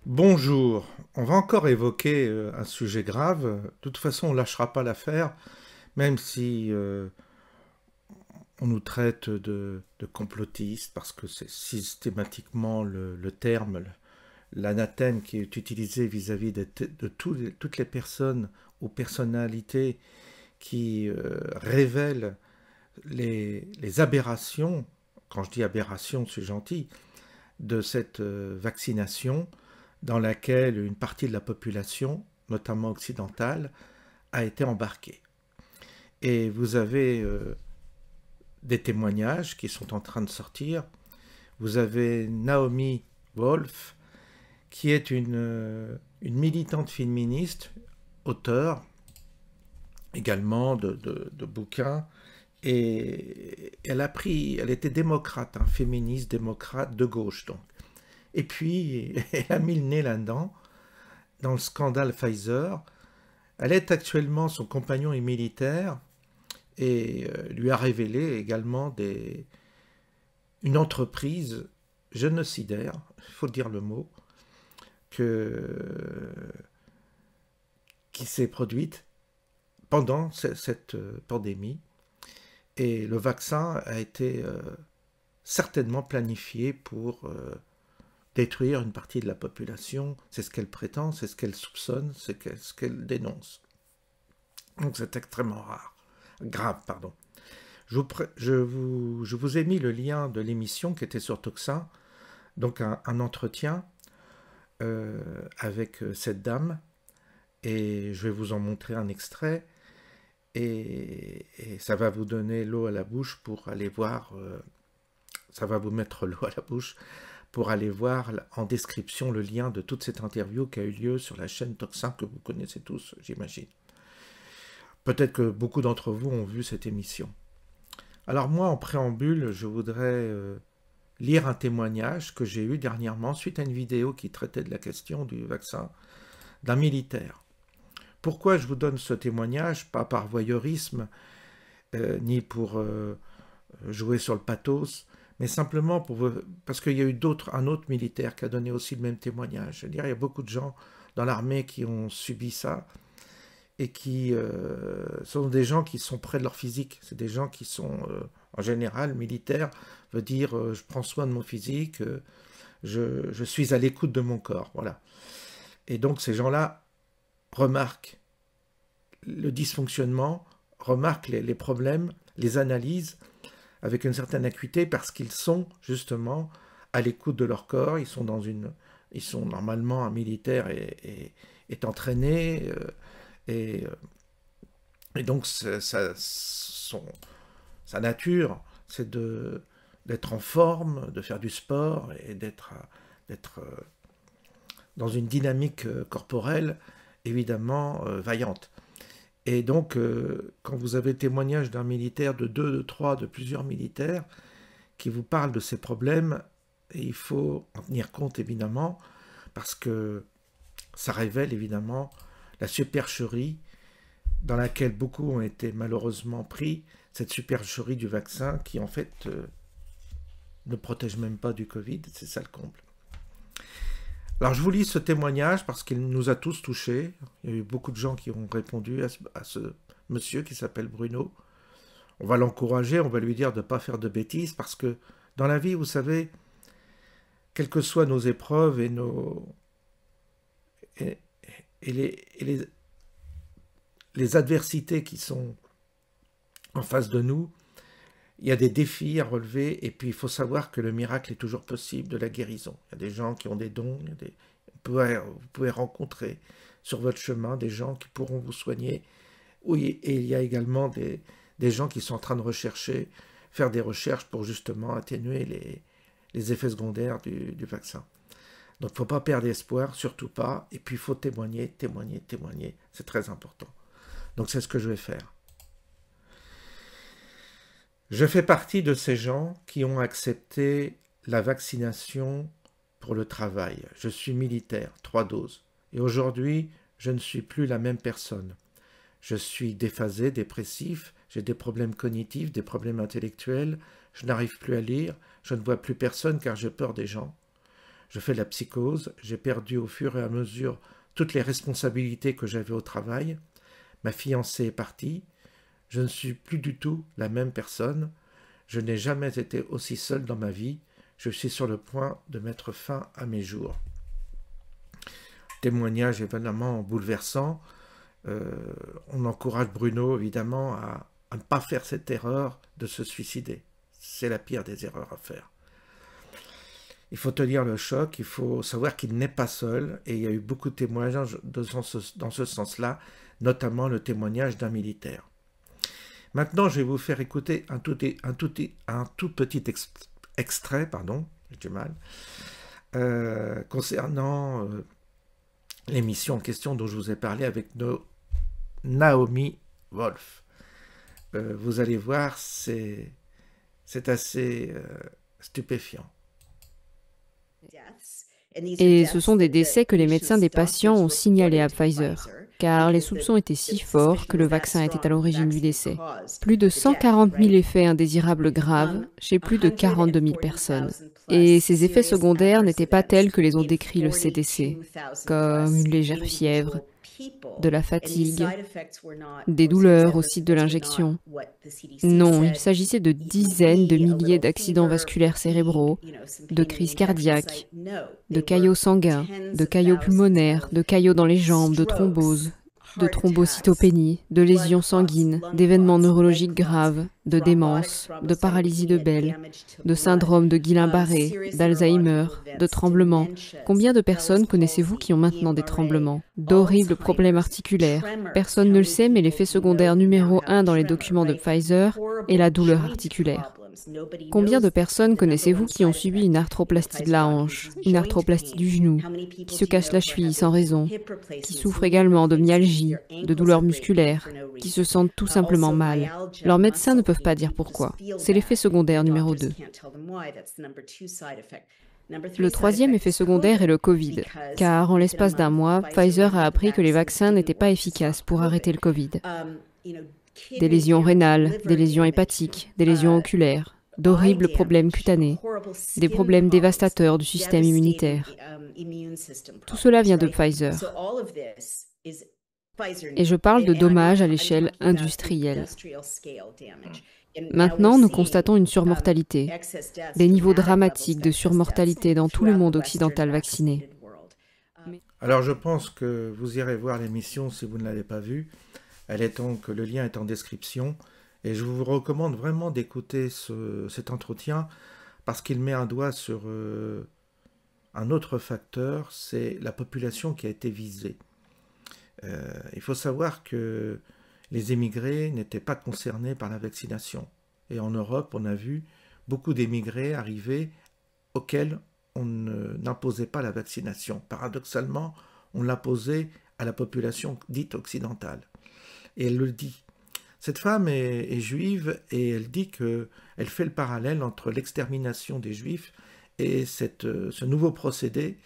Bonjour, on va encore évoquer un sujet grave. De toute façon, on ne lâchera pas l'affaire, même si on nous traite de complotistes, parce que c'est systématiquement le terme, l'anathème qui est utilisé vis-à-vis de toutes les personnes ou personnalités qui révèlent les aberrations, quand je dis aberrations, c'est gentil, de cette vaccination, dans laquelle une partie de la population, notamment occidentale, a été embarquée. Et vous avez des témoignages qui sont en train de sortir. Vous avez Naomi Wolf, qui est une militante féministe, auteure également de bouquins, et elle était démocrate, hein, féministe, démocrate, de gauche donc. Et puis, elle a mis le nez là-dedans, dans le scandale Pfizer. Elle est actuellement, son compagnon est militaire, et lui a révélé également une entreprise génocidaire, il faut dire le mot, qui s'est produite pendant cette pandémie. Et le vaccin a été certainement planifié pour détruire une partie de la population. C'est ce qu'elle prétend, c'est ce qu'elle soupçonne, c'est ce qu'elle dénonce. Donc c'est extrêmement grave. Je vous ai mis le lien de l'émission qui était sur Toxin, donc un entretien avec cette dame, et je vais vous en montrer un extrait, et ça va vous donner l'eau à la bouche pour aller voir, ça va vous mettre l'eau à la bouche pour aller voir en description le lien de toute cette interview qui a eu lieu sur la chaîne Toxin que vous connaissez tous, j'imagine. Peut-être que beaucoup d'entre vous ont vu cette émission. Alors moi, en préambule, je voudrais lire un témoignage que j'ai eu dernièrement suite à une vidéo qui traitait de la question du vaccin d'un militaire. Pourquoi je vous donne ce témoignage? Pas par voyeurisme, ni pour jouer sur le pathos, mais simplement parce qu'il y a eu un autre militaire qui a donné aussi le même témoignage. Je veux dire, il y a beaucoup de gens dans l'armée qui ont subi ça, et qui sont des gens qui sont près de leur physique. C'est des gens qui sont, en général, militaires, veut dire je prends soin de mon physique, je suis à l'écoute de mon corps, voilà. Et donc ces gens-là remarquent le dysfonctionnement, remarquent les problèmes, les analysent avec une certaine acuité, parce qu'ils sont justement à l'écoute de leur corps. Ils sont normalement, un militaire est entraîné, et donc sa nature, c'est d'être en forme, de faire du sport et d'être dans une dynamique corporelle évidemment vaillante. Et donc, quand vous avez témoignage d'un militaire, de 2, de 3, de plusieurs militaires, qui vous parlent de ces problèmes, et il faut en tenir compte évidemment, parce que ça révèle évidemment la supercherie dans laquelle beaucoup ont été malheureusement pris, cette supercherie du vaccin qui en fait ne protège même pas du Covid, c'est ça le comble. Alors je vous lis ce témoignage parce qu'il nous a tous touchés. Il y a eu beaucoup de gens qui ont répondu à ce monsieur qui s'appelle Bruno. On va l'encourager, on va lui dire de ne pas faire de bêtises, parce que dans la vie, vous savez, quelles que soient nos épreuves et les adversités qui sont en face de nous, il y a des défis à relever, et puis il faut savoir que le miracle est toujours possible, de la guérison. Il y a des gens qui ont des dons, vous pouvez rencontrer sur votre chemin des gens qui pourront vous soigner. Oui, et il y a également des gens qui sont en train de faire des recherches pour justement atténuer les effets secondaires du vaccin. Donc il ne faut pas perdre espoir, surtout pas, et puis il faut témoigner, c'est très important. Donc c'est ce que je vais faire. Je fais partie de ces gens qui ont accepté la vaccination pour le travail. Je suis militaire, 3 doses. Et aujourd'hui, je ne suis plus la même personne. Je suis déphasé, dépressif, j'ai des problèmes cognitifs, des problèmes intellectuels, je n'arrive plus à lire, je ne vois plus personne car j'ai peur des gens. Je fais de la psychose, j'ai perdu au fur et à mesure toutes les responsabilités que j'avais au travail. Ma fiancée est partie, je ne suis plus du tout la même personne. Je n'ai jamais été aussi seul dans ma vie. Je suis sur le point de mettre fin à mes jours. Témoignage évidemment bouleversant. On encourage Bruno évidemment à ne pas faire cette erreur de se suicider. C'est la pire des erreurs à faire. Il faut tenir le choc, il faut savoir qu'il n'est pas seul, et il y a eu beaucoup de témoignages dans ce sens-là, notamment le témoignage d'un militaire. Maintenant, je vais vous faire écouter un tout petit extrait, j'ai du mal, concernant l'émission en question dont je vous ai parlé avec Naomi Wolf. Vous allez voir, c'est assez stupéfiant. Et ce sont des décès que les médecins des patients ont signalés à Pfizer, car les soupçons étaient si forts que le vaccin était à l'origine du décès. Plus de 140 000 effets indésirables graves chez plus de 42 000 personnes. Et ces effets secondaires n'étaient pas tels que les ont décrits le CDC, comme une légère fièvre, de la fatigue, des douleurs au site de l'injection. Non, il s'agissait de dizaines de milliers d'accidents vasculaires cérébraux, de crises cardiaques, de caillots sanguins, de caillots pulmonaires, de caillots dans les jambes, de thromboses, de thrombocytopénie, de lésions sanguines, d'événements neurologiques graves, de démence, de paralysie de Bell, de syndrome de Guillain-Barré, d'Alzheimer, de tremblements. Combien de personnes connaissez-vous qui ont maintenant des tremblements? D'horribles problèmes articulaires. Personne ne le sait, mais l'effet secondaire numéro 1 dans les documents de Pfizer est la douleur articulaire. Combien de personnes connaissez-vous qui ont subi une arthroplastie de la hanche, une arthroplastie du genou, qui se cassent la cheville sans raison, qui souffrent également de myalgie, de douleurs musculaires, qui se sentent tout simplement mal? Leurs médecins ne peuvent pas dire pourquoi. C'est l'effet secondaire numéro 2. Le troisième effet secondaire est le Covid, car en l'espace d'un mois, Pfizer a appris que les vaccins n'étaient pas efficaces pour arrêter le Covid. Des lésions rénales, des lésions hépatiques, des lésions oculaires, d'horribles problèmes cutanés, des problèmes dévastateurs du système immunitaire. Tout cela vient de Pfizer. Et je parle de dommages à l'échelle industrielle. Maintenant, nous constatons une surmortalité, des niveaux dramatiques de surmortalité dans tout le monde occidental vacciné. Alors je pense que vous irez voir l'émission si vous ne l'avez pas vue. Le lien est en description. Et je vous recommande vraiment d'écouter cet entretien parce qu'il met un doigt sur un autre facteur, c'est la population qui a été visée. Il faut savoir que les émigrés n'étaient pas concernés par la vaccination. Et en Europe, on a vu beaucoup d'émigrés arriver auxquels on n'imposait pas la vaccination. Paradoxalement, on l'imposait à la population dite occidentale. Et elle le dit. Cette femme est juive et elle dit qu'elle fait le parallèle entre l'extermination des juifs et ce nouveau procédé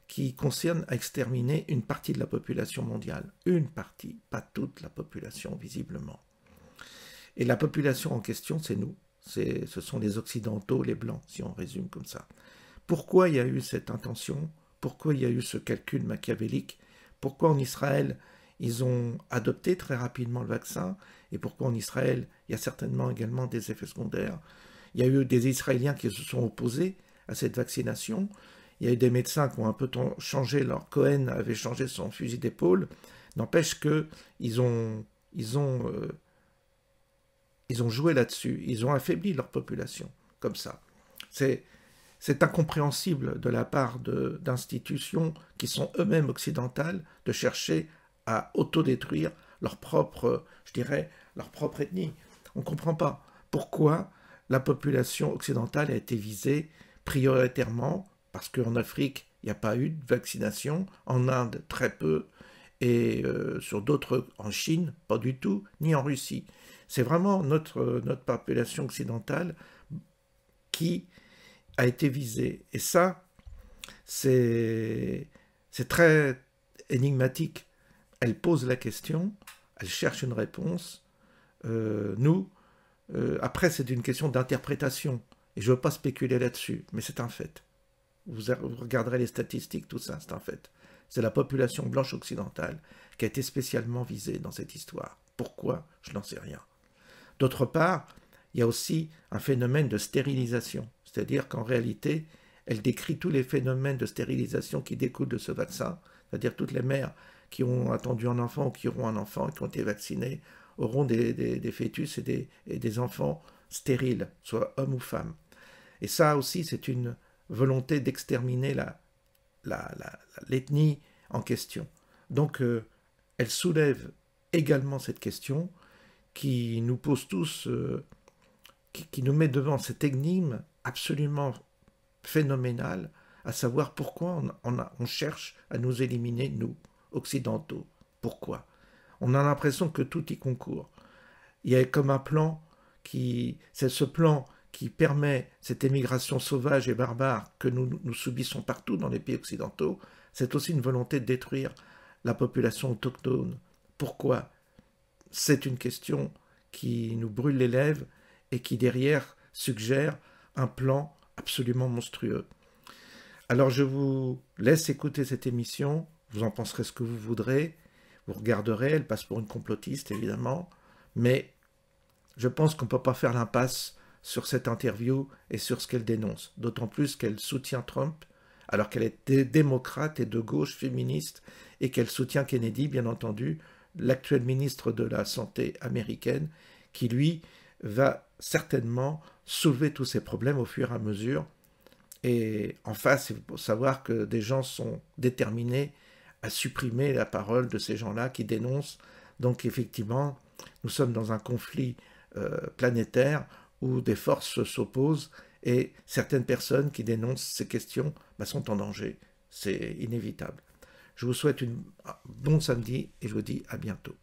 qui concerne à exterminer une partie de la population mondiale. Une partie, pas toute la population visiblement. Et la population en question, c'est nous. Ce sont les Occidentaux, les Blancs, si on résume comme ça. Pourquoi il y a eu cette intention? Pourquoi il y a eu ce calcul machiavélique? Pourquoi en Israël, ils ont adopté très rapidement le vaccin? Et pourquoi en Israël, il y a certainement également des effets secondaires? Il y a eu des Israéliens qui se sont opposés à cette vaccination. Il y a eu des médecins qui ont un peu changé, leur Cohen avait changé son fusil d'épaule. N'empêche qu'ils ont joué là-dessus. Ils ont affaibli leur population, comme ça. C'est incompréhensible de la part d'institutions qui sont eux-mêmes occidentales de chercher à autodétruire leur propre, je dirais, leur propre ethnie. On ne comprend pas pourquoi la population occidentale a été visée prioritairement, parce qu'en Afrique, il n'y a pas eu de vaccination, en Inde, très peu, et sur d'autres, en Chine, pas du tout, ni en Russie. C'est vraiment notre population occidentale qui a été visée. Et ça, c'est très énigmatique. Elle pose la question, elle cherche une réponse. Après, c'est une question d'interprétation. Et je ne veux pas spéculer là-dessus, mais c'est un fait. Vous regarderez les statistiques, tout ça, c'est un fait. C'est la population blanche occidentale qui a été spécialement visée dans cette histoire. Pourquoi? Je n'en sais rien. D'autre part, il y a aussi un phénomène de stérilisation. C'est-à-dire qu'en réalité, elle décrit tous les phénomènes de stérilisation qui découlent de ce vaccin. C'est-à-dire toutes les mères qui ont attendu un enfant ou qui auront un enfant et qui ont été vaccinées auront des fœtus et des enfants stériles, soit hommes ou femmes. Et ça aussi, c'est une volonté d'exterminer l'ethnie en question. Donc, elle soulève également cette question qui nous pose tous, qui nous met devant cette énigme absolument phénoménale, à savoir pourquoi on cherche à nous éliminer, nous, occidentaux. Pourquoi? On a l'impression que tout y concourt. Il y a comme un plan c'est ce plan qui permet cette émigration sauvage et barbare que nous subissons partout dans les pays occidentaux. C'est aussi une volonté de détruire la population autochtone. Pourquoi? C'est une question qui nous brûle les lèvres et qui derrière suggère un plan absolument monstrueux. Alors je vous laisse écouter cette émission, vous en penserez ce que vous voudrez, vous regarderez, elle passe pour une complotiste évidemment, mais je pense qu'on ne peut pas faire l'impasse sur cette interview et sur ce qu'elle dénonce, d'autant plus qu'elle soutient Trump, alors qu'elle est démocrate et de gauche féministe, et qu'elle soutient Kennedy, bien entendu, l'actuel ministre de la Santé américaine, qui lui va certainement soulever tous ces problèmes au fur et à mesure. Et en face, il faut savoir que des gens sont déterminés à supprimer la parole de ces gens-là qui dénoncent. Donc effectivement, nous sommes dans un conflit planétaire où des forces s'opposent et certaines personnes qui dénoncent ces questions sont en danger. C'est inévitable. Je vous souhaite un bon samedi et je vous dis à bientôt.